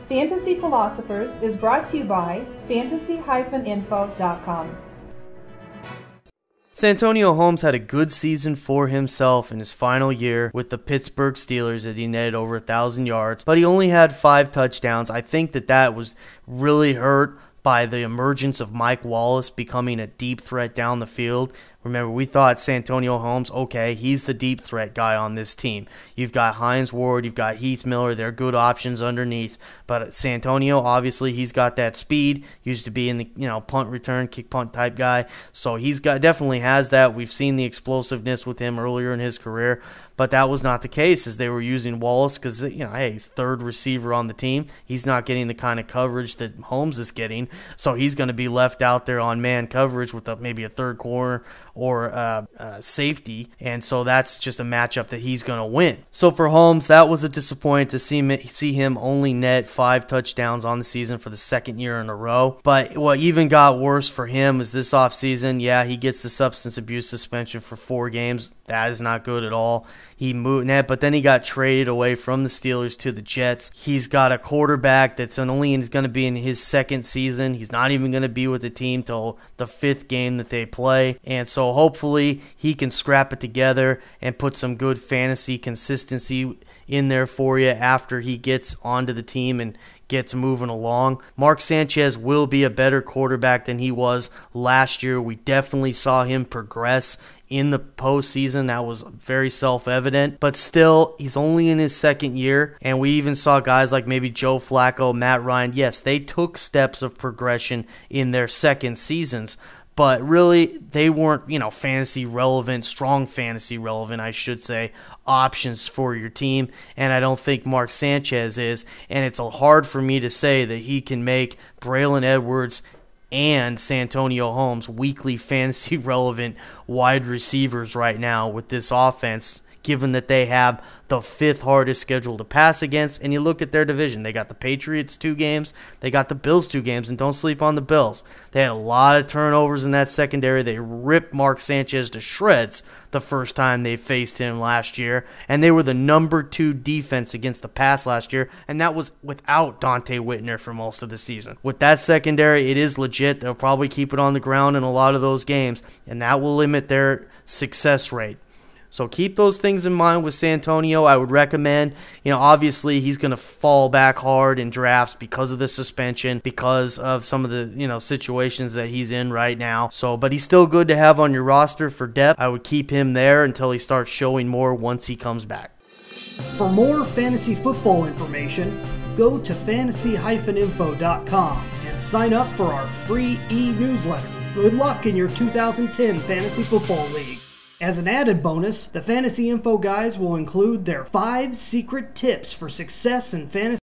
Fantasy Philosophers is brought to you by fantasy-info.com. Santonio Holmes had a good season for himself in his final year with the Pittsburgh Steelers as he netted over 1,000 yards, but he only had 5 touchdowns. I think that was really hurt by the emergence of Mike Wallace becoming a deep threat down the field. Remember, we thought Santonio Holmes, okay, he's the deep threat guy on this team. You've got Hines Ward, you've got Heath Miller, they're good options underneath. But Santonio, obviously, he's got that speed. Used to be in the punt return, kick punt type guy. So he's definitely has that. We've seen the explosiveness with him earlier in his career. But that was not the case as they were using Wallace because, hey, he's third receiver on the team. He's not getting the kind of coverage that Holmes is getting. So he's going to be left out there on man coverage with maybe a third corner or safety, and so that's just a matchup that he's going to win. So for Holmes, that was a disappointment to see him only net 5 touchdowns on the season for the second year in a row. But what even got worse for him is this offseason, he gets the substance abuse suspension for 4 games. That is not good at all. He moved net, but then he got traded away from the Steelers to the Jets. He's got a quarterback that's only going to be in his second season. He's not even going to be with the team till the 5th game that they play. And so hopefully he can scrap it together and put some good fantasy consistency in there for you after he gets onto the team and gets moving along. Mark Sanchez will be a better quarterback than he was last year. We definitely saw him progress in the postseason. That was very self-evident, but still, he's only in his second year, and we even saw guys like maybe Joe Flacco, Matt Ryan. Yes, they took steps of progression in their second seasons, but really, they weren't, fantasy relevant, strong fantasy relevant, I should say, options for your team, and I don't think Mark Sanchez is, and it's hard for me to say that he can make Braylon Edwards and Santonio Holmes weekly fantasy relevant wide receivers right now with this offense, given that they have the 5th hardest schedule to pass against. And you look at their division. They got the Patriots 2 games. They got the Bills 2 games. And don't sleep on the Bills. They had a lot of turnovers in that secondary. They ripped Mark Sanchez to shreds the first time they faced him last year. And they were the number 2 defense against the pass last year. And that was without Dante Whitner for most of the season. With that secondary, it is legit. They'll probably keep it on the ground in a lot of those games. And that will limit their success rate. So keep those things in mind with Santonio. I would recommend, obviously he's going to fall back hard in drafts because of the suspension, because of some of the, situations that he's in right now. So, but he's still good to have on your roster for depth. I would keep him there until he starts showing more once he comes back. For more fantasy football information, go to fantasy-info.com and sign up for our free e-newsletter. Good luck in your 2010 Fantasy Football League. As an added bonus, the Fantasy Info guys will include their 5 secret tips for success in fantasy